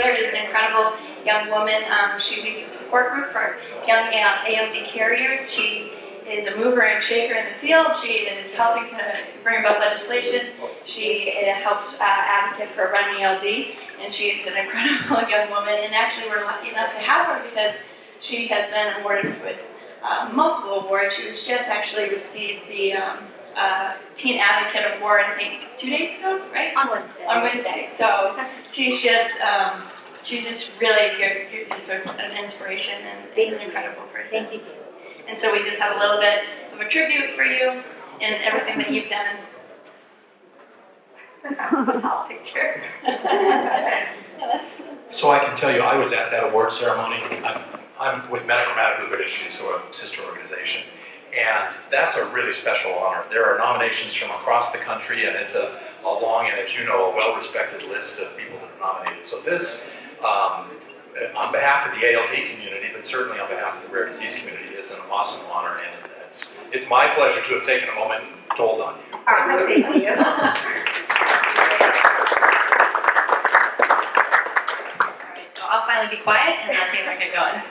Taylor is an incredible young woman. She leads a support group for young ALD Carriers. She is a mover and shaker in the field. She is helping to bring about legislation. She helps advocate for running ALD, and she is an incredible young woman. And actually, we're lucky enough to have her because she has been awarded with multiple awards. She was just actually received the Teen Advocate Award, I think, 2 days ago, right? On Wednesday. On Wednesday. So she's just really, you're just an inspiration and an incredible person. Thank you. And so we just have a little bit of a tribute for you and everything that you've done. A tall picture. So I can tell you, I was at that award ceremony. I'm with Medical British, so a sister organization. And that's a really special honor. There are nominations from across the country, and it's a long and, as you know, a well-respected list of people that are nominated. So this, on behalf of the ALD community, but certainly on behalf of the rare disease community, is an awesome honor, and it's my pleasure to have taken a moment and told on you. All right, thank you. So I'll finally be quiet and let Taylor get going.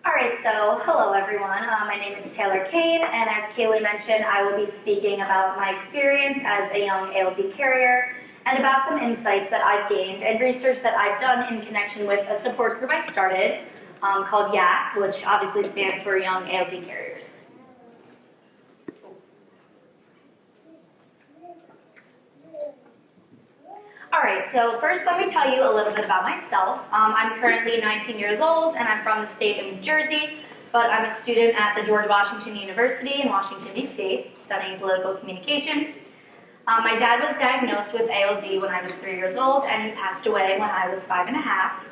Alright, so hello everyone. My name is Taylor Kane, and as Kaylee mentioned, I will be speaking about my experience as a young ALD carrier and about some insights that I've gained and research that I've done in connection with a support group I started called YAC, which obviously stands for Young ALD Carriers. Alright, so first let me tell you a little bit about myself. I'm currently 19 years old and I'm from the state of New Jersey, but I'm a student at the George Washington University in Washington, D.C., studying political communication. My dad was diagnosed with ALD when I was 3 years old, and he passed away when I was 5 and a half.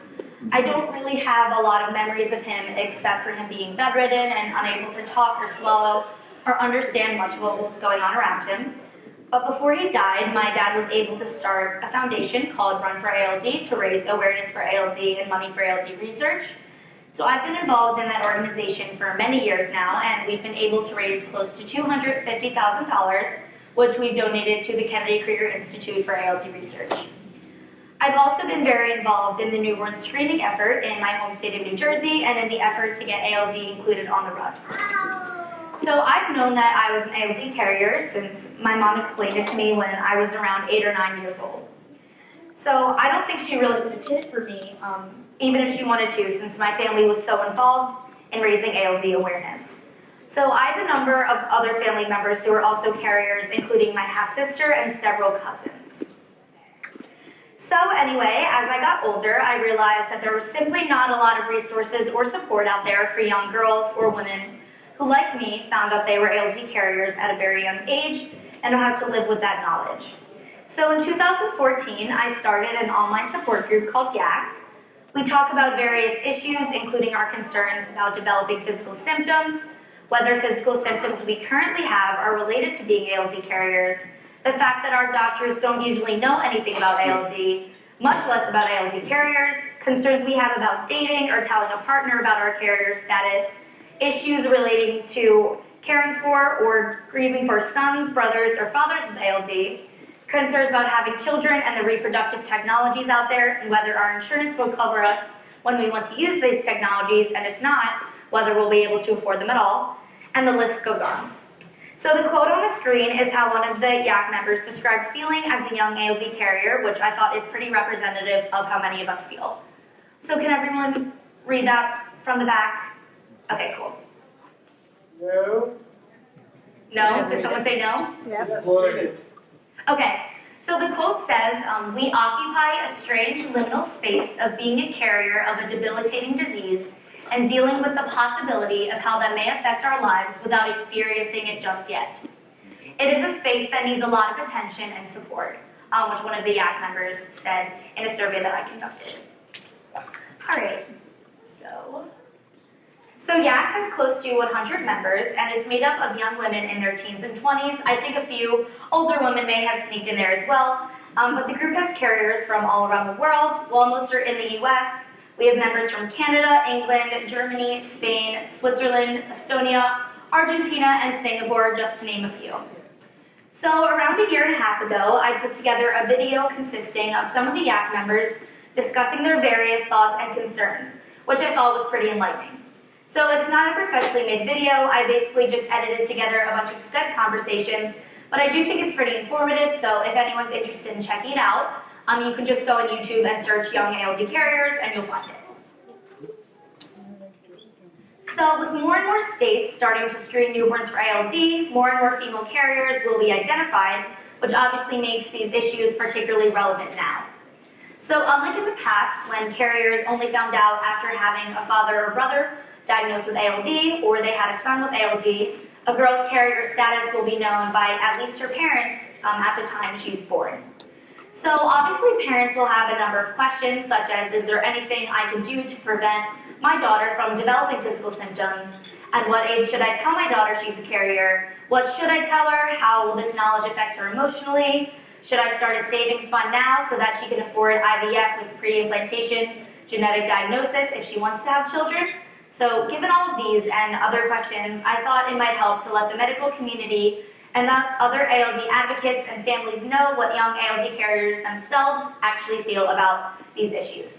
I don't really have a lot of memories of him except for him being bedridden and unable to talk or swallow or understand much of what was going on around him. But before he died, my dad was able to start a foundation called Run for ALD to raise awareness for ALD and money for ALD research. So I've been involved in that organization for many years now, and we've been able to raise close to $250,000, which we donated to the Kennedy Krieger Institute for ALD research. I've also been very involved in the newborn screening effort in my home state of New Jersey and in the effort to get ALD included on the RUSP. So I've known that I was an ALD carrier since my mom explained it to me when I was around 8 or 9 years old. So I don't think she really would have hid it for me, even if she wanted to, since my family was so involved in raising ALD awareness. So I have a number of other family members who are also carriers, including my half-sister and several cousins. So anyway, as I got older, I realized that there was simply not a lot of resources or support out there for young girls or women who, like me, found out they were ALD carriers at a very young age and had to live with that knowledge. So in 2014, I started an online support group called YAC. We talk about various issues, including our concerns about developing physical symptoms, whether physical symptoms we currently have are related to being ALD carriers, the fact that our doctors don't usually know anything about ALD, much less about ALD carriers, concerns we have about dating or telling a partner about our carrier status, issues relating to caring for or grieving for sons, brothers, or fathers with ALD, concerns about having children and the reproductive technologies out there, and whether our insurance will cover us when we want to use these technologies, and if not, whether we'll be able to afford them at all, and the list goes on. So the quote on the screen is how one of the YAC members described feeling as a young ALD carrier, which I thought is pretty representative of how many of us feel. So can everyone read that from the back? Okay, cool. No. No? Does someone say no? Yep. Okay, so the quote says, we occupy a strange liminal space of being a carrier of a debilitating disease and dealing with the possibility of how that may affect our lives without experiencing it just yet. It is a space that needs a lot of attention and support, which one of the YAC members said in a survey that I conducted. All right, so YAC has close to 100 members, and it's made up of young women in their teens and 20s. I think a few older women may have sneaked in there as well, but the group has carriers from all around the world. While most are in the US, we have members from Canada, England, Germany, Spain, Switzerland, Estonia, Argentina, and Singapore, just to name a few. So around a year and a half ago, I put together a video consisting of some of the YAC members discussing their various thoughts and concerns, which I thought was pretty enlightening. So it's not a professionally made video. I basically just edited together a bunch of Skype conversations, but I do think it's pretty informative, so if anyone's interested in checking it out, you can just go on YouTube and search Young ALD Carriers and you'll find it. So with more and more states starting to screen newborns for ALD, more and more female carriers will be identified, which obviously makes these issues particularly relevant now. So unlike in the past, when carriers only found out after having a father or brother diagnosed with ALD, or they had a son with ALD, a girl's carrier status will be known by at least her parents at the time she's born. So obviously parents will have a number of questions, such as, is there anything I can do to prevent my daughter from developing physical symptoms? At what age should I tell my daughter she's a carrier? What should I tell her? How will this knowledge affect her emotionally? Should I start a savings fund now so that she can afford IVF with pre-implantation genetic diagnosis if she wants to have children? So given all of these and other questions, I thought it might help to let the medical community and that other ALD advocates and families know what young ALD carriers themselves actually feel about these issues.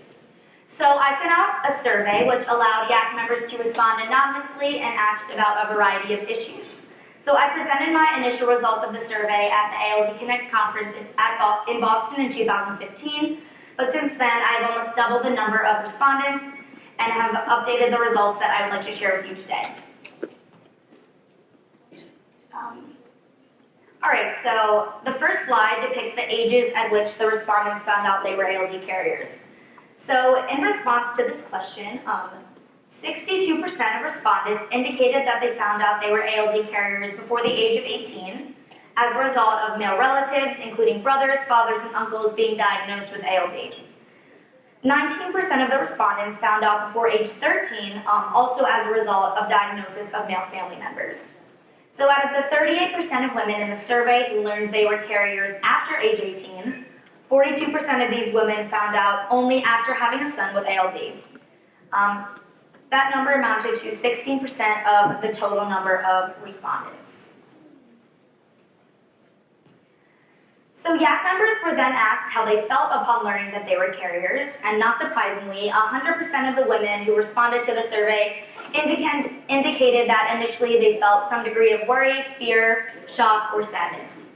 So I sent out a survey which allowed YAC members to respond anonymously and asked about a variety of issues. So I presented my initial results of the survey at the ALD Connect conference in Boston in 2015, but since then I've almost doubled the number of respondents and have updated the results that I would like to share with you today. All right, so the first slide depicts the ages at which the respondents found out they were ALD carriers. So in response to this question, 62% of respondents indicated that they found out they were ALD carriers before the age of 18 as a result of male relatives, including brothers, fathers, and uncles being diagnosed with ALD. 19% of the respondents found out before age 13, also as a result of diagnosis of male family members. So out of the 38% of women in the survey who learned they were carriers after age 18, 42% of these women found out only after having a son with ALD. That number amounted to 16% of the total number of respondents. So YAC members were then asked how they felt upon learning that they were carriers, and not surprisingly, 100% of the women who responded to the survey indicated that initially they felt some degree of worry, fear, shock, or sadness.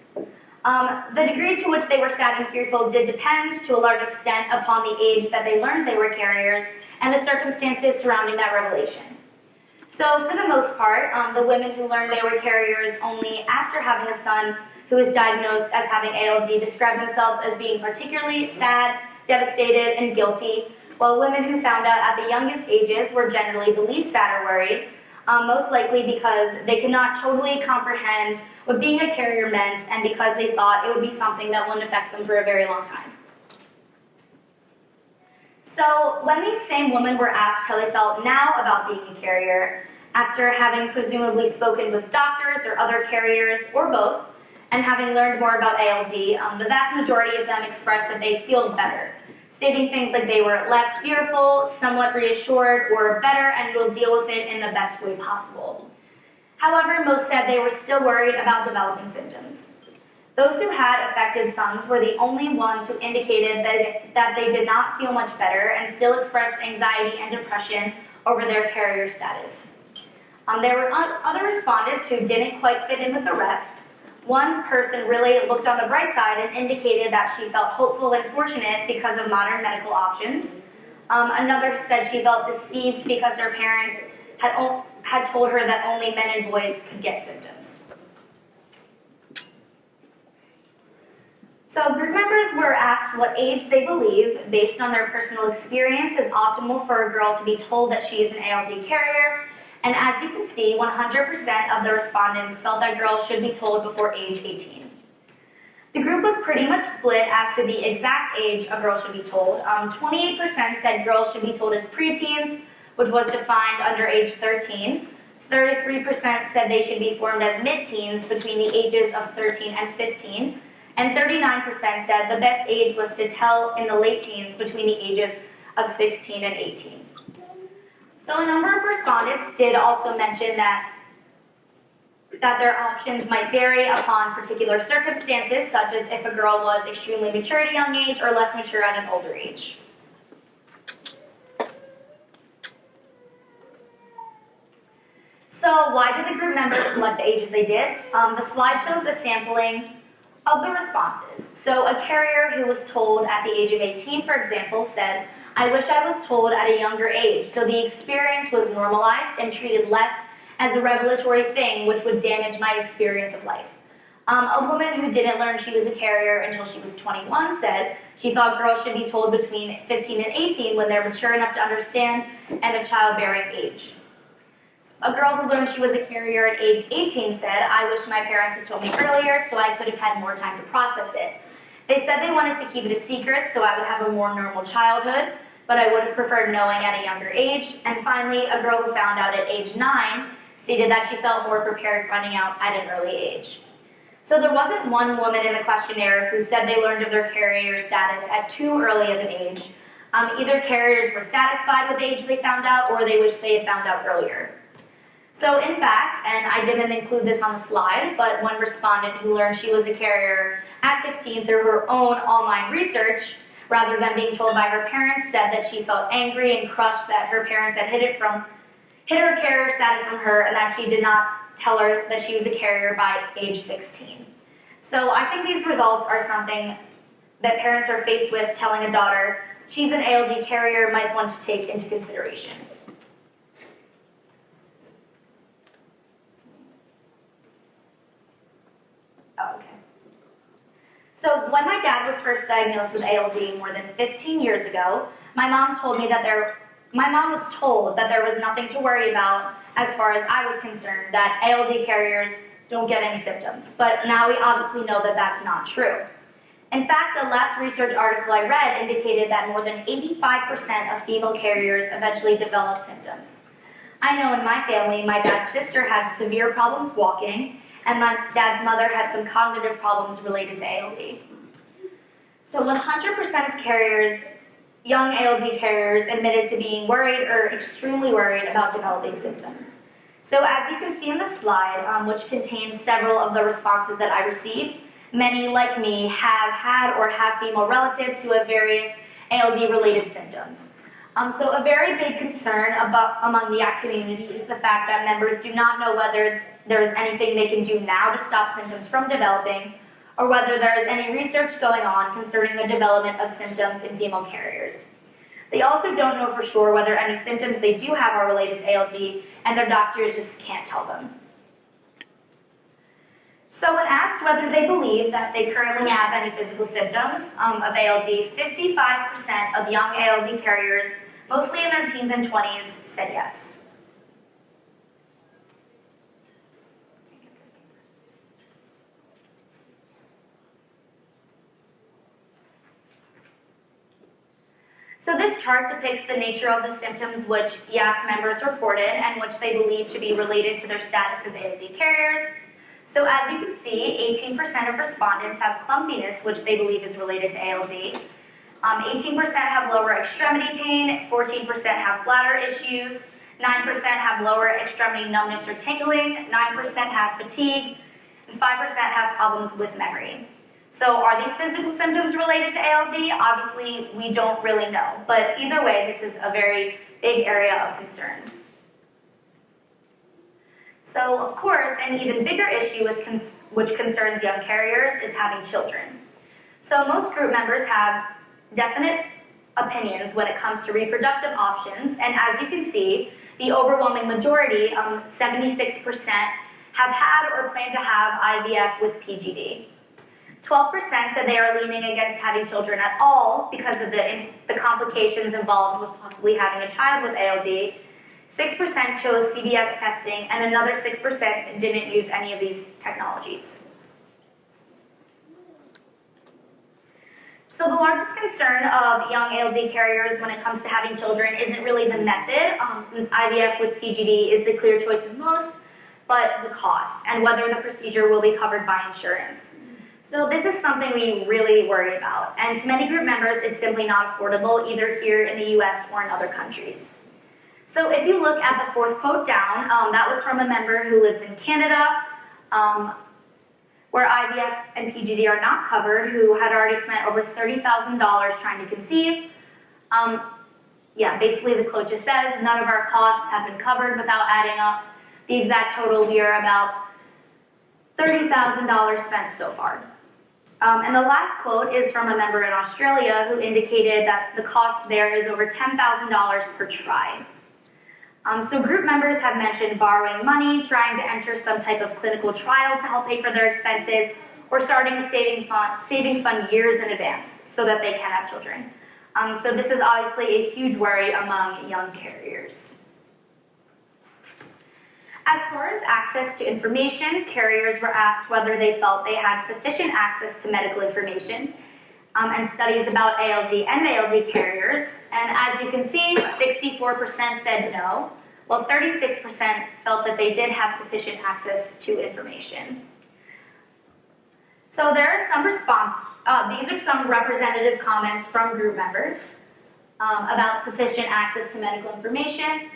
The degree to which they were sad and fearful did depend to a large extent upon the age that they learned they were carriers and the circumstances surrounding that revelation. So for the most part, the women who learned they were carriers only after having a son who was diagnosed as having ALD described themselves as being particularly sad, devastated, and guilty, while women who found out at the youngest ages were generally the least sad or worried, most likely because they could not totally comprehend what being a carrier meant and because they thought it would be something that wouldn't affect them for a very long time. So when these same women were asked how they felt now about being a carrier, after having presumably spoken with doctors or other carriers, or both, and having learned more about ALD, the vast majority of them expressed that they feel better, stating things like they were less fearful, somewhat reassured, or better and will deal with it in the best way possible. However, most said they were still worried about developing symptoms. Those who had affected sons were the only ones who indicated that they did not feel much better and still expressed anxiety and depression over their carrier status. There were other respondents who didn't quite fit in with the rest. One person really looked on the bright side and indicated that she felt hopeful and fortunate because of modern medical options. Another said she felt deceived because her parents had told her that only men and boys could get symptoms. So group members were asked what age they believe, based on their personal experience, is optimal for a girl to be told that she is an ALD carrier. And as you can see, 100% of the respondents felt that girls should be told before age 18. The group was pretty much split as to the exact age a girl should be told. 28% said girls should be told as preteens, which was defined under age 13. 33% said they should be formed as mid-teens between the ages of 13 and 15. And 39% said the best age was to tell in the late teens between the ages of 16 and 18. So a number of respondents did also mention that their options might vary upon particular circumstances, such as if a girl was extremely mature at a young age or less mature at an older age. So why did the group members select the ages they did? The slide shows a sampling of the responses. So a carrier who was told at the age of 18, for example, said, "I wish I was told at a younger age, so the experience was normalized and treated less as a revelatory thing which would damage my experience of life." A woman who didn't learn she was a carrier until she was 21 said she thought girls should be told between 15 and 18 when they're mature enough to understand and of childbearing age. A girl who learned she was a carrier at age 18 said, "I wish my parents had told me earlier so I could have had more time to process it. They said they wanted to keep it a secret so I would have a more normal childhood, but I would have preferred knowing at a younger age." And finally, a girl who found out at age 9 stated that she felt more prepared finding out at an early age. So there wasn't one woman in the questionnaire who said they learned of their carrier status at too early of an age. Either carriers were satisfied with the age they found out or they wished they had found out earlier. So in fact, and I didn't include this on the slide, but one respondent who learned she was a carrier at 16 through her own online research, rather than being told by her parents, said that she felt angry and crushed that her parents had hid her carrier status from her and that she did not tell her that she was a carrier by age 16. So I think these results are something that parents are faced with telling a daughter she's an ALD carrier might want to take into consideration. Oh, okay. So when my dad was first diagnosed with ALD more than 15 years ago, my mom was told that there was nothing to worry about as far as I was concerned, that ALD carriers don't get any symptoms. But now we obviously know that that's not true. In fact, the last research article I read indicated that more than 85% of female carriers eventually develop symptoms. I know in my family, my dad's sister had severe problems walking, and my dad's mother had some cognitive problems related to ALD. So 100% of carriers, young ALD carriers, admitted to being worried or extremely worried about developing symptoms. So as you can see in the slide, which contains several of the responses that I received, many, like me, have had or have female relatives who have various ALD-related symptoms. So a very big concern among the ACT community is the fact that members do not know whether there is anything they can do now to stop symptoms from developing, or whether there is any research going on concerning the development of symptoms in female carriers. They also don't know for sure whether any symptoms they do have are related to ALD, and their doctors just can't tell them. So when asked whether they believe that they currently have any physical symptoms of ALD, 55% of young ALD carriers, mostly in their teens and 20s, said yes. So this chart depicts the nature of the symptoms which YAC members reported and which they believe to be related to their status as ALD carriers. So as you can see, 18% of respondents have clumsiness, which they believe is related to ALD. 18% have lower extremity pain, 14% have bladder issues, 9% have lower extremity numbness or tingling, 9% have fatigue, and 5% have problems with memory. So are these physical symptoms related to ALD? Obviously, we don't really know, but either way, this is a very big area of concern. So, of course, an even bigger issue which concerns young carriers is having children. So most group members have definite opinions when it comes to reproductive options, and as you can see, the overwhelming majority, 76%, have had or plan to have IVF with PGD. 12% said they are leaning against having children at all because of the complications involved with possibly having a child with ALD. 6% chose CBS testing, and another 6% didn't use any of these technologies. So the largest concern of young ALD carriers when it comes to having children isn't really the method, since IVF with PGD is the clear choice of most, but the cost and whether the procedure will be covered by insurance. So this is something we really worry about, and to many group members, it's simply not affordable either here in the US or in other countries. So if you look at the fourth quote down, that was from a member who lives in Canada, where IVF and PGD are not covered, who had already spent over $30,000 trying to conceive. Yeah, basically the quote just says, none of our costs have been covered without adding up The exact total, we are about $30,000 spent so far. And the last quote is from a member in Australia who indicated that the cost there is over $10,000 per try. So group members have mentioned borrowing money, trying to enter some type of clinical trial to help pay for their expenses, or starting a savings fund years in advance so that they can have children. So this is obviously a huge worry among young carriers. As far as access to information, carriers were asked whether they felt they had sufficient access to medical information, and studies about ALD and ALD carriers. And as you can see, 64% said no, while 36% felt that they did have sufficient access to information. So there are some these are some representative comments from group members about sufficient access to medical information.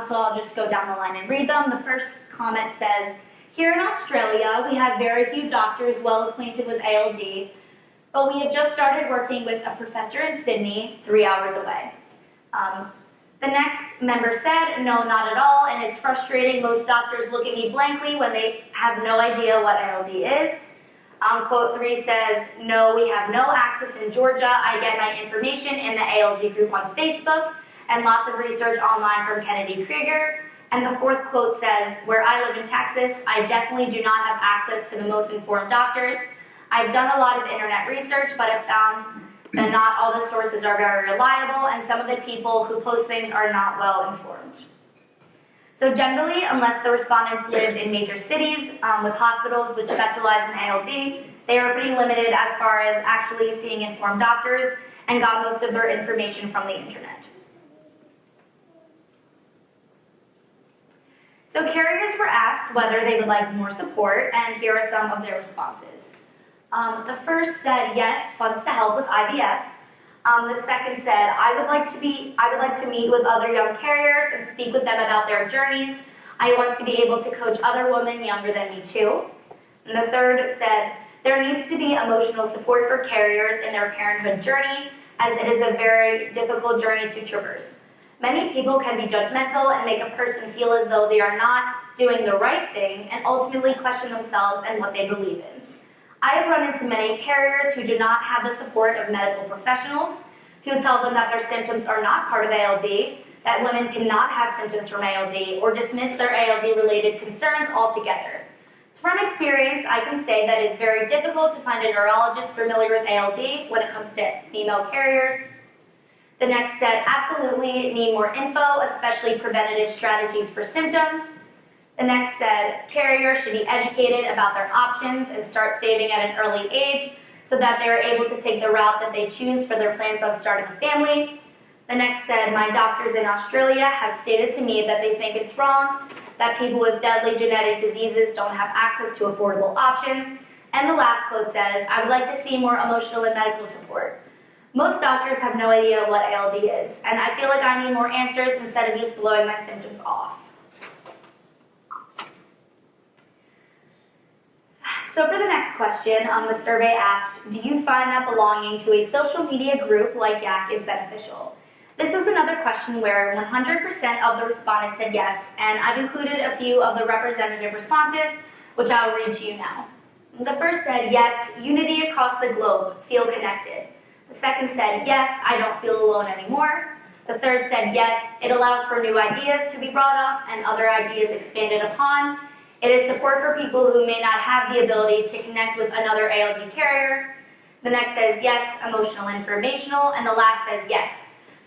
So I'll just go down the line and read them. The first comment says, here in Australia, we have very few doctors well acquainted with ALD, but we have just started working with a professor in Sydney, 3 hours away. The next member said, no, not at all, and it's frustrating. Most doctors look at me blankly when they have no idea what ALD is. Quote 3 says, no, we have no access in Georgia. I get my information in the ALD group on Facebook, and lots of research online from Kennedy Krieger. And the fourth quote says, where I live in Texas, I definitely do not have access to the most informed doctors. I've done a lot of internet research, but have found that not all the sources are very reliable, and some of the people who post things are not well informed. So generally, unless the respondents lived in major cities with hospitals which specialize in ALD, they are pretty limited as far as actually seeing informed doctors and got most of their information from the internet. So carriers were asked whether they would like more support, and here are some of their responses. The first said, yes, funds to help with IVF. The second said, I would like to meet with other young carriers and speak with them about their journeys. I want to be able to coach other women younger than me too. And the third said, there needs to be emotional support for carriers in their parenthood journey, as it is a very difficult journey to traverse. Many people can be judgmental and make a person feel as though they are not doing the right thing and ultimately question themselves and what they believe in. I have run into many carriers who do not have the support of medical professionals, who tell them that their symptoms are not part of ALD, that women cannot have symptoms from ALD, or dismiss their ALD-related concerns altogether. From experience, I can say that it's very difficult to find a neurologist familiar with ALD when it comes to female carriers. The next said, absolutely need more info, especially preventative strategies for symptoms. The next said, carriers should be educated about their options and start saving at an early age so that they are able to take the route that they choose for their plans on starting a family. The next said, my doctors in Australia have stated to me that they think it's wrong, that people with deadly genetic diseases don't have access to affordable options. And the last quote says, I would like to see more emotional and medical support. Most doctors have no idea what ALD is, and I feel like I need more answers instead of just blowing my symptoms off. So for the next question, the survey asked, do you find that belonging to a social media group like YAC is beneficial? This is another question where 100% of the respondents said yes, and I've included a few of the representative responses, which I'll read to you now. The first said, yes, unity across the globe, feel connected. The second said, yes, I don't feel alone anymore. The third said, yes, it allows for new ideas to be brought up and other ideas expanded upon. It is support for people who may not have the ability to connect with another ALD carrier. The next says, yes, emotional, informational. And the last says, yes,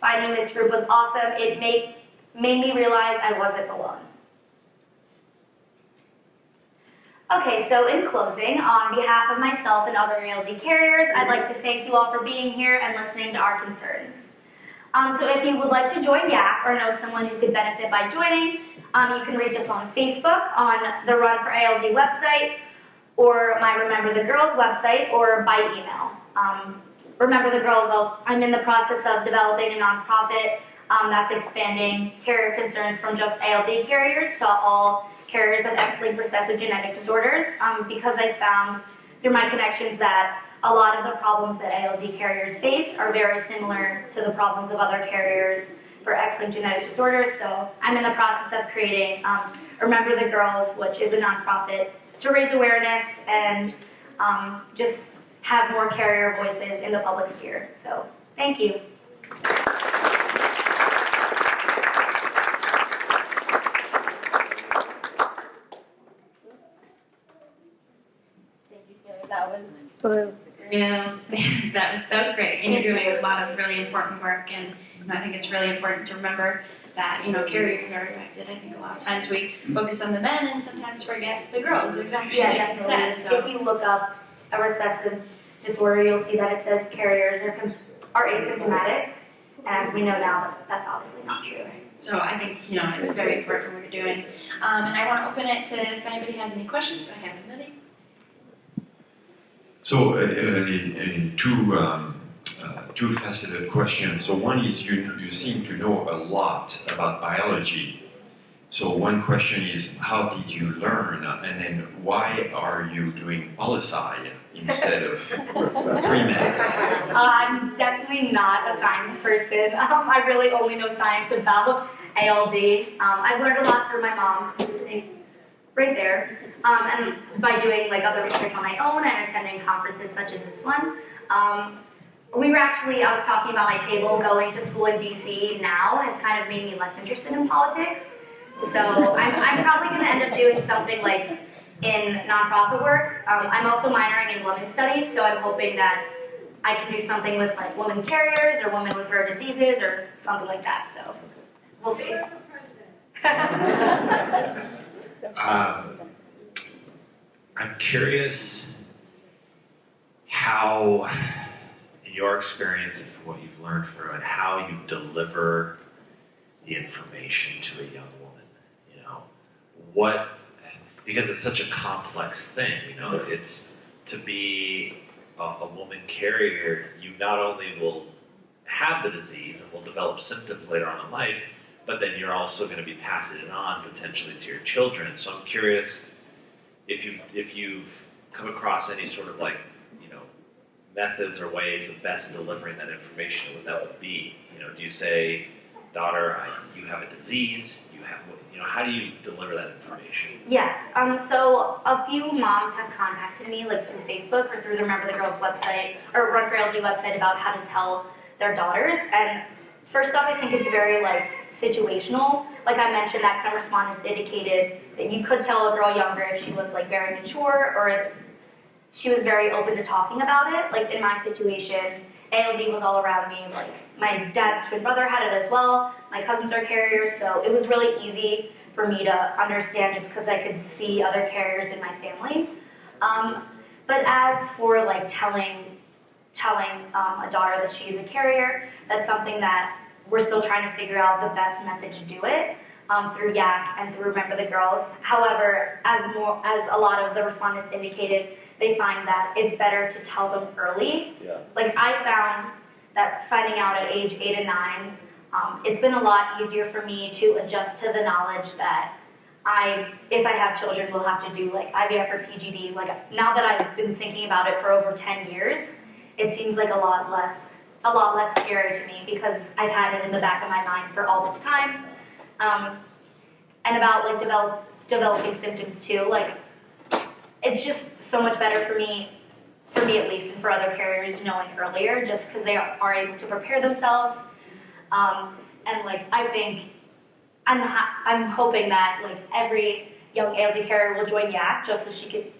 finding this group was awesome. It made me realize I wasn't alone. Okay, so in closing, on behalf of myself and other ALD carriers, I'd like to thank you all for being here and listening to our concerns. So if you would like to join YAC or know someone who could benefit by joining, you can reach us on Facebook, on the Run for ALD website, or my Remember the Girls website, or by email. Remember the Girls, I'm in the process of developing a nonprofit that's expanding carrier concerns from just ALD carriers to all carriers of X-linked recessive genetic disorders, because I found through my connections that a lot of the problems that ALD carriers face are very similar to the problems of other carriers for X-linked genetic disorders. So I'm in the process of creating Remember the Girls, which is a nonprofit to raise awareness and just have more carrier voices in the public sphere. So, thank you. That was Yeah, that was great, and you're doing a lot of really important work, and I think it's really important to remember that, carriers are affected. I think a lot of times we focus on the men and sometimes forget the girls, exactly yeah, like you definitely. said, so. If you look up a recessive disorder, you'll see that it says carriers are asymptomatic, and as we know now, that's obviously not true. So I think, it's very important what you're doing. And I want to open it to if anybody has any questions. So I have Lily. So, two-faceted questions. So one is you seem to know a lot about biology. So one question is, how did you learn? And then why are you doing poli-sci instead of pre-med? I'm definitely not a science person. I really only know science about ALD. I've learned a lot from my mom, who's sitting right there, and by doing other research on my own and attending conferences such as this one. I was talking about my table, going to school in DC now has kind of made me less interested in politics. So I'm probably going to end up doing something in nonprofit work. I'm also minoring in women's studies, so I'm hoping that I can do something with women carriers or women with rare diseases or something like that. So we'll see. I'm curious how, in your experience and from what you've learned through it, how you deliver the information to a young woman. Because it's such a complex thing, it's to be a woman carrier, you not only will have the disease and will develop symptoms later on in life, but then you're also going to be passing it on potentially to your children. So I'm curious if you've come across any sort of methods or ways of best delivering that information, what that would be. Do you say, daughter, you have a disease, how do you deliver that information? Yeah, so a few moms have contacted me through Facebook or through the Remember the Girls website or Run for ALD website about how to tell their daughters. And first off, I think it's very situational. Like I mentioned, that some respondents indicated that you could tell a girl younger if she was very mature or if she was very open to talking about it. In my situation, ALD was all around me. My dad's twin brother had it as well. My cousins are carriers, so it was really easy for me to understand just because I could see other carriers in my family. But as for telling a daughter that she's a carrier, that's something that we're still trying to figure out the best method to do it through YAC and through Remember the Girls. However, as a lot of the respondents indicated, they find that it's better to tell them early. Yeah. I found that finding out at age 8 and 9, it's been a lot easier for me to adjust to the knowledge that if I have children, will have to do IVF or PGD. Now that I've been thinking about it for over 10 years, it seems a lot less scary to me because I've had it in the back of my mind for all this time. And about developing symptoms too. It's just so much better for me at least, and for other carriers knowing earlier, just because they are able to prepare themselves. I think I'm hoping that every young ALD carrier will join YAC just so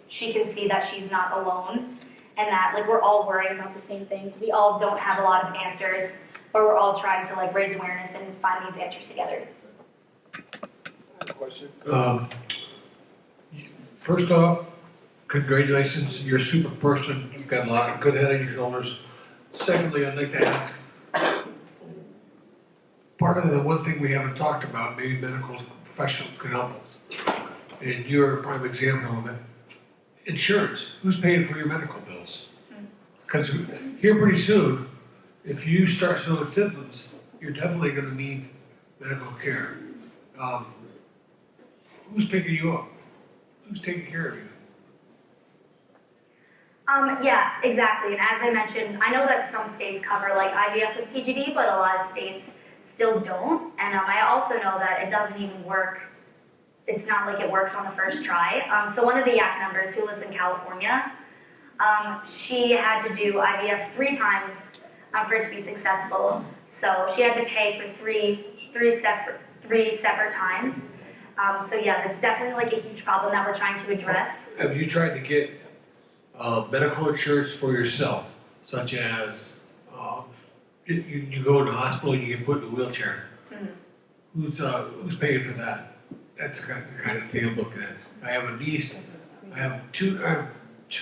she can see that she's not alone, and that we're all worrying about the same things. We all don't have a lot of answers, but we're all trying to raise awareness and find these answers together. Question? First off, congratulations, you're a super person, you've got a lot of good head on your shoulders. Secondly, I'd like to ask, part of the one thing we haven't talked about, maybe medical professionals can help us, and you're a prime example of it. Insurance, who's paying for your medical bills? Because here pretty soon, if you start showing symptoms, you're definitely going to need medical care. Who's picking you up? Who's taking care of you? Yeah, exactly. And as I mentioned, I know that some states cover IVF with PGD, but a lot of states still don't. And I also know that it doesn't even work it's not like it works on the first try. So one of the YAC members who lives in California, she had to do IVF 3 times for it to be successful. So she had to pay for three separate times. So yeah, that's definitely like a huge problem that we're trying to address. Have you tried to get medical insurance for yourself, such as you go in the hospital, you get put in a wheelchair? Who's paying for that? That's the kind of thing I'm looking at. I have a niece. I have two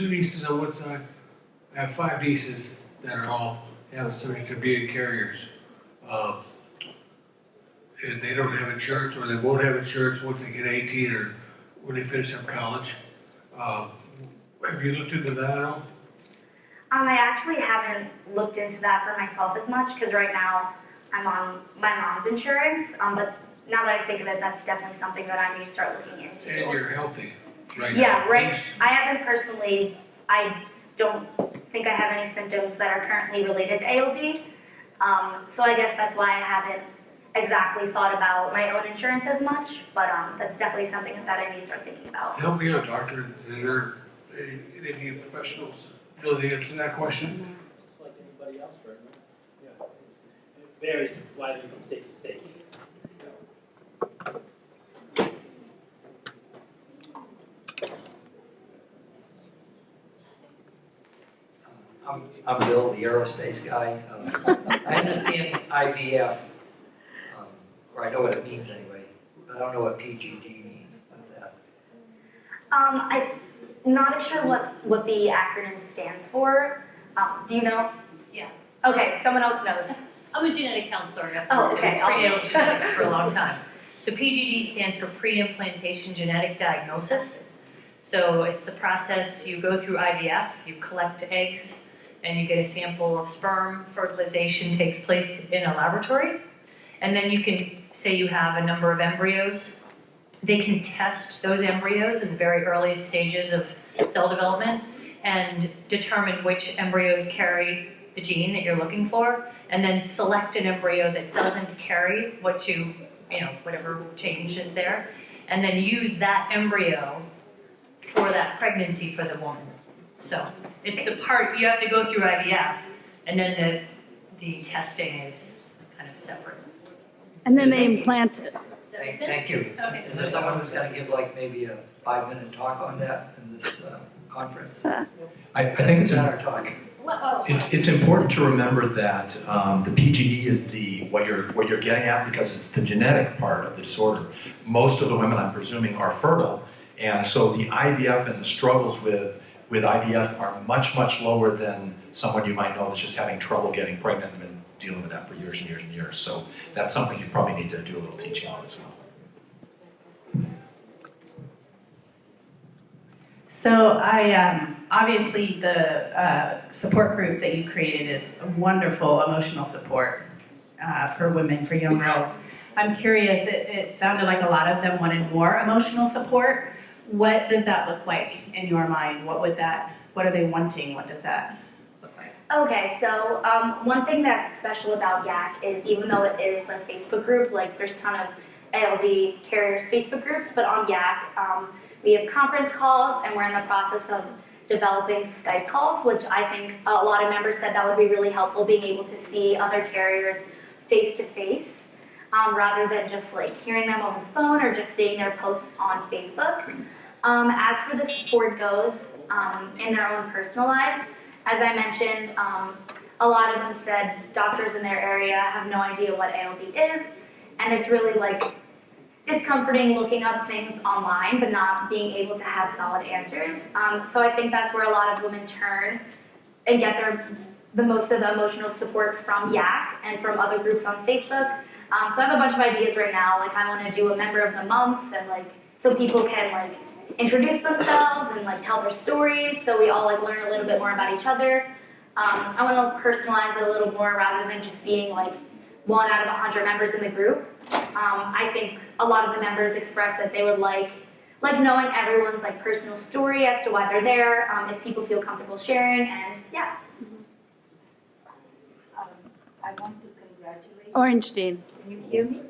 nieces on one side. I have 5 nieces that are all have something to be in carriers. And they don't have insurance, or they won't have insurance once they get 18 or when they finish up college. Have you looked into that at all? I actually haven't looked into that for myself as much because right now I'm on my mom's insurance. But now that I think of it, that's definitely something that I need to start looking into. And you're healthy right now. Yeah, right. I haven't personally, I don't think I have any symptoms that are currently related to ALD. So I guess that's why I haven't exactly thought about my own insurance as much, but that's definitely something that I need to start thinking about. Help me out, doctor. Is there any professionals know the answer to that question? Just like anybody else, right? Yeah. It varies widely from state to state. I'm Bill, the aerospace guy. I understand IVF, or I know what it means anyway, but I don't know what PGD means. What's that? I'm not sure what the acronym stands for. Do you know? Yeah. Okay, someone else knows. I'm a genetic counselor. Oh, okay, Prenatal awesome. genetics for a long time. So PGD stands for pre-implantation genetic diagnosis. So it's the process you go through IVF, you collect eggs, and you get a sample of sperm. Fertilization takes place in a laboratory. And then you can say you have a number of embryos. They can test those embryos in the very early stages of cell development and determine which embryos carry the gene that you're looking for, and then select an embryo that doesn't carry what whatever change is there, and then use that embryo for that pregnancy for the woman. So it's a part, you have to go through IVF, and then the testing is kind of separate. And then they implant it. Thank you. Okay. Is there someone who's going to give like maybe a 5-minute talk on that in this conference? I think It's not our talk. it's important to remember that the PGD is what you're getting at because it's the genetic part of the disorder. Most of the women, I'm presuming, are fertile, and so the IVF and the struggles with IVF are much lower than someone you might know that's just having trouble getting pregnant and been dealing with that for years and years and years. So that's something you probably need to do a little teaching on as well. So obviously the support group that you created is a wonderful emotional support for women, for young girls. I'm curious, it sounded like a lot of them wanted more emotional support. What does that look like in your mind? What are they wanting? What does that look like? Okay, so one thing that's special about YAC is even though it is a Facebook group, like there's a ton of ALD Carriers Facebook groups, but on YAC, we have conference calls and we're in the process of developing Skype calls, which I think a lot of members said that would be really helpful, being able to see other carriers face to face, rather than just like hearing them over the phone or just seeing their posts on Facebook. As for the support goes in their own personal lives, as I mentioned, a lot of them said doctors in their area have no idea what ALD is, and it's really like discomforting looking up things online but not being able to have solid answers. So I think that's where a lot of women turn and get the most of the emotional support from YAC and from other groups on Facebook. So I have a bunch of ideas right now, like I want to do a member of the month, and like so people can like introduce themselves and like tell their stories, so we all like learn a little bit more about each other. I want to personalize it a little more rather than just being like 1 out of 100 members in the group. I think a lot of the members expressed that they would like knowing everyone's like personal story as to why they're there, if people feel comfortable sharing, and yeah. I want to congratulate. Orange Dean. Thank you.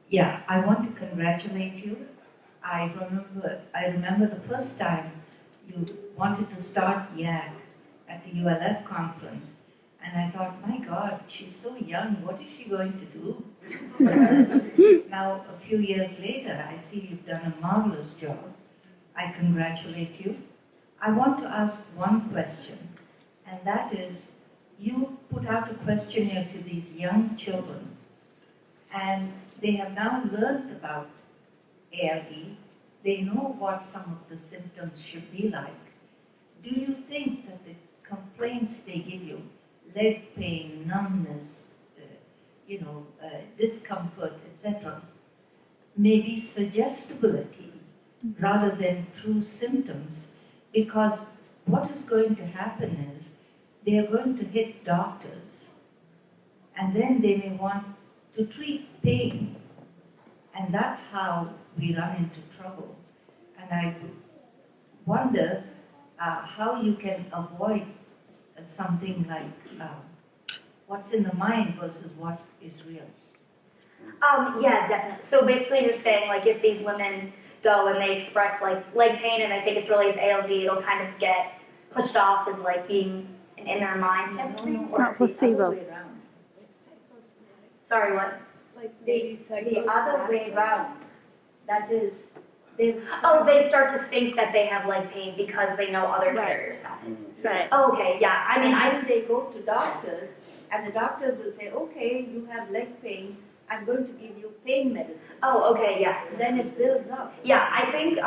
Yeah, I want to congratulate you. I remember the first time you wanted to start YAG at the ULF conference, and I thought, my God, she's so young, what is she going to do? Now, a few years later, I see you've done a marvelous job. I congratulate you. I want to ask one question, and that is, you put out a questionnaire to these young children, and they have now learned about ALD. They know what some of the symptoms should be like. Do you think that the complaints they give you, leg pain, numbness, discomfort, etc., may be suggestibility rather than true symptoms? Because what is going to happen is they are going to hit doctors, and then they may want to treat pain, and that's how we run into trouble. And I wonder how you can avoid something like what's in the mind versus what is real. Yeah, definitely. So basically you're saying like if these women go and they express like leg pain and they think it's related to ALD, it'll kind of get pushed off as like being an in their mind type of thing? Or Not placebo. sorry, what? The other way around. That is, They start to think that they have leg pain because they know other carriers have it. Right. Oh, okay, yeah. I mean, and then they go to doctors, and the doctors will say, okay, you have leg pain, I'm going to give you pain medicine. Oh, okay, yeah. Then it builds up. Yeah, I think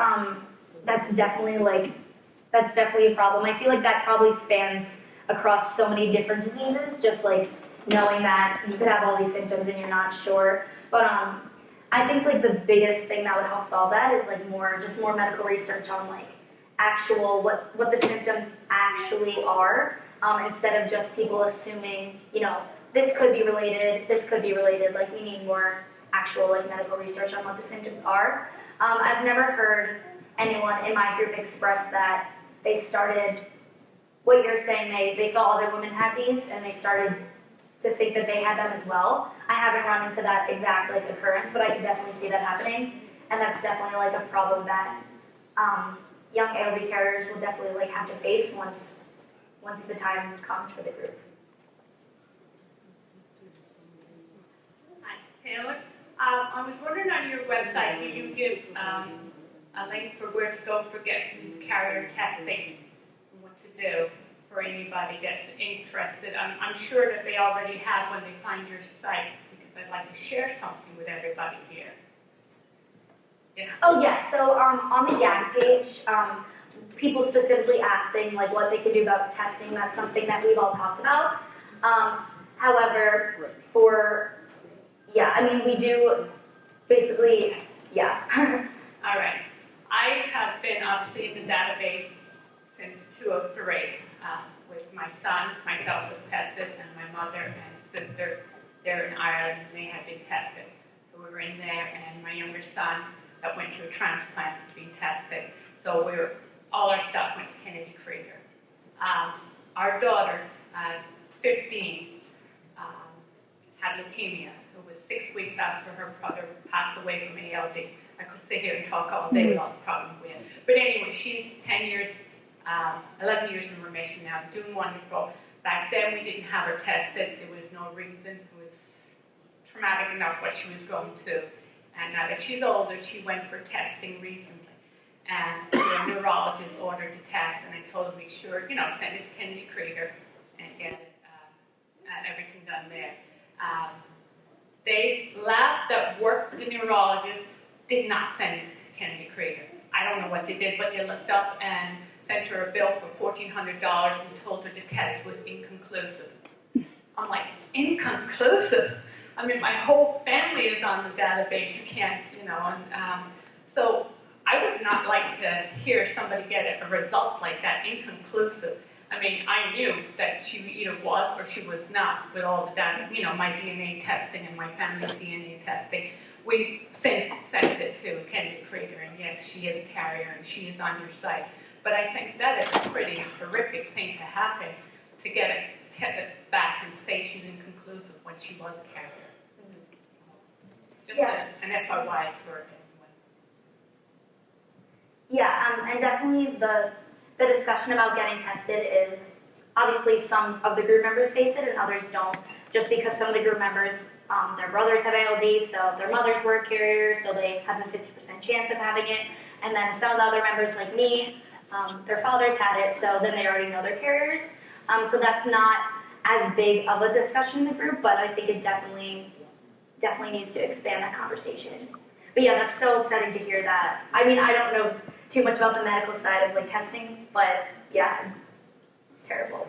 that's definitely a problem. I feel like that probably spans across so many different diseases, just like knowing that you could have all these symptoms and you're not sure. But I think like the biggest thing that would help solve that is like more medical research on like actual what the symptoms actually are, instead of just people assuming, this could be related, like we need more actual like medical research on what the symptoms are. I've never heard anyone in my group express that they started, what you're saying, they saw other women have these and they started to think that they had them as well. I haven't run into that exact like occurrence, but I can definitely see that happening, and that's definitely like a problem that young ALD carriers will definitely like have to face once the time comes for the group. Hi, Taylor. I was wondering on your website, do you give a link for where to go for getting carrier testing and what to do for anybody that's interested? I'm sure that they already have when they find your site, because I'd like to share something with everybody here. Yeah. Oh yeah, so on the YAG page, people specifically asking like what they can do about testing, that's something that we've all talked about. However, we do basically, yeah. All right. I have been obviously in the database since 2003 with my son. Myself was tested, and my mother and sister, they're in Ireland, and they had been tested. So we were in there, and my younger son that went through a transplant was being tested. So all our stuff went to Kennedy Krieger. Our daughter, 15, had leukemia. It was 6 weeks after her brother passed away from ALD. I could sit here and talk all day about the problem we had. But anyway, she's 11 years in remission now, doing wonderful. Back then, we didn't have her tested. There was no reason. It was traumatic enough what she was going through. And now that she's older, she went for testing recently. And the neurologist ordered the test, and I told her to make sure, send it to Kennedy Krieger and get it, and everything done there. The lab that worked with the neurologist did not send it to Kennedy Krieger. I don't know what they did, but they looked up and sent her a bill for $1,400 and told her the test was inconclusive. I'm like, inconclusive? I mean, my whole family is on the database. You can't, so I would not like to hear somebody get a result like that, inconclusive. I mean, I knew that she either was or she was not with all the data, my DNA testing and my family's DNA testing. We since sent it to Kennedy Krieger, and yes, she is a carrier and she is on your site. But I think that is a pretty horrific thing to happen, to get it back and say she's inconclusive when she was a carrier. Just Yeah. an FYI for everyone. Yeah, and definitely the discussion about getting tested is, obviously some of the group members face it and others don't, just because some of the group members, their brothers have ALD, so their mothers were carriers, so they have a 50% chance of having it. And then some of the other members like me, their fathers had it, so then they already know they're carriers. So that's not as big of a discussion in the group, but I think it definitely needs to expand that conversation. But yeah, that's so upsetting to hear that. I mean, I don't know too much about the medical side of like testing, but yeah, it's terrible.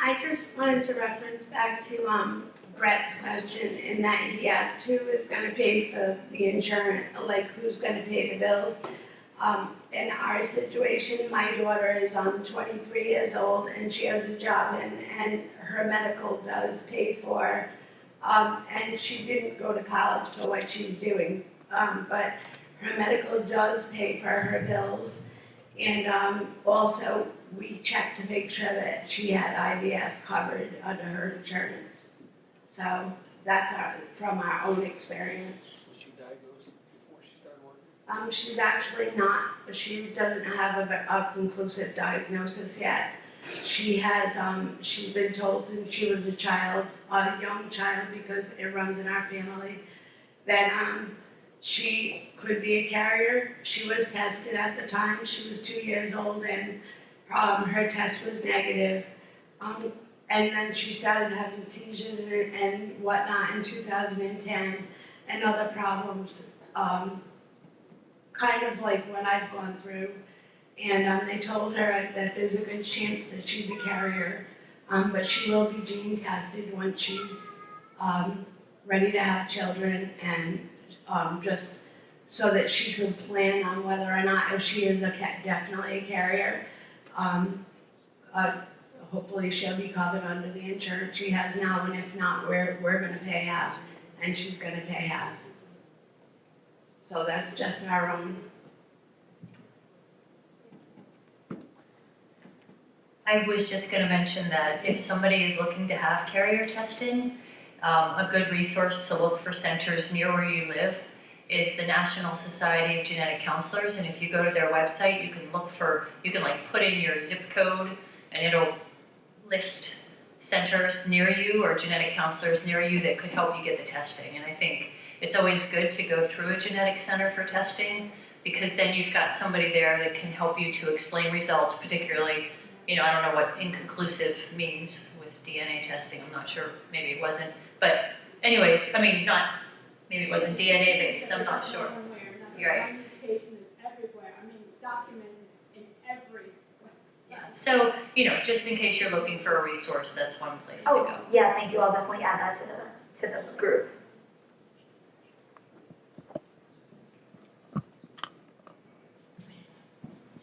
I just wanted to reference back to Brett's question in that he asked who is going to pay for the insurance, like who's going to pay the bills. In our situation, my daughter is 23 years old and she has a job and her medical does pay for, and she didn't go to college for what she's doing, but her medical does pay for her bills. And also, we checked to make sure that she had IVF covered under her insurance. So that's from our own experience. Was she diagnosed before she started working? She's actually not. She doesn't have a conclusive diagnosis yet. She has, she's been told since she was a young child, because it runs in our family, that she could be a carrier. She was tested at the time. She was 2 years old, and her test was negative. And then she started having seizures and whatnot in 2010, and other problems, kind of like what I've gone through. And they told her that there's a good chance that she's a carrier, but she will be gene tested once she's ready to have children, and just so that she can plan on whether or not, if she is definitely a carrier, hopefully she'll be covered under the insurance she has now, and if not, we're going to pay half, and she's going to pay half. So that's just our own. I was just going to mention that if somebody is looking to have carrier testing, a good resource to look for centers near where you live is the National Society of Genetic Counselors, and if you go to their website, you can like put in your zip code, and it'll list centers near you or genetic counselors near you that could help you get the testing. And I think it's always good to go through a genetic center for testing, because then you've got somebody there that can help you to explain results, particularly, I don't know what inconclusive means with DNA testing. I'm not sure. Maybe it wasn't. But anyways, maybe it wasn't DNA based. I'm not sure. You're right. So, just in case you're looking for a resource, that's one place to go. Yeah, thank you. I'll definitely add that to the group.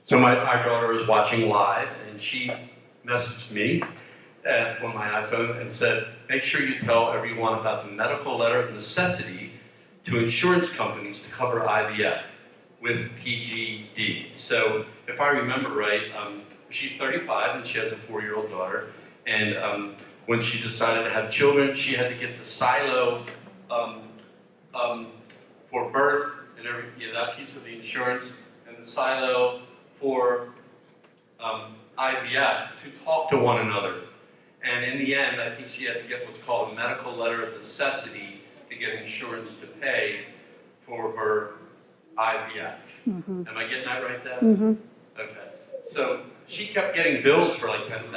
So my daughter is watching live, and she messaged me on my iPhone and said, make sure you tell everyone about the medical letter of necessity to insurance companies to cover IVF with PGD. So if I remember right, she's 35 and she has a 4-year-old daughter, and when she decided to have children, she had to get the silo for birth and that piece of the insurance, and the silo for IVF to talk to one another. And in the end, I think she had to get what's called a medical letter of necessity to get insurance to pay for her IVF. Mm-hmm. Am I getting that right, Deb? Mm-hmm. Okay. So she kept getting bills for like $10,000,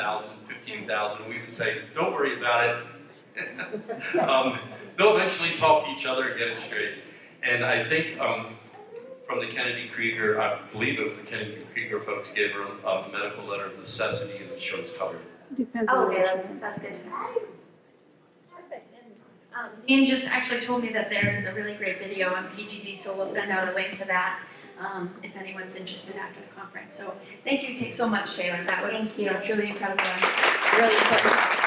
$15,000, and we would say, don't worry about it. They'll eventually talk to each other and get it straight. And I think from the Kennedy Krieger, I believe it was the Kennedy Krieger folks gave her a medical letter of necessity and insurance covered. Okay, that's good to know. Dean just actually told me that there is a really great video on PGD, so we'll send out a link to that if anyone's interested after the conference. So thank you so much, Taylor. That was truly incredible and really important.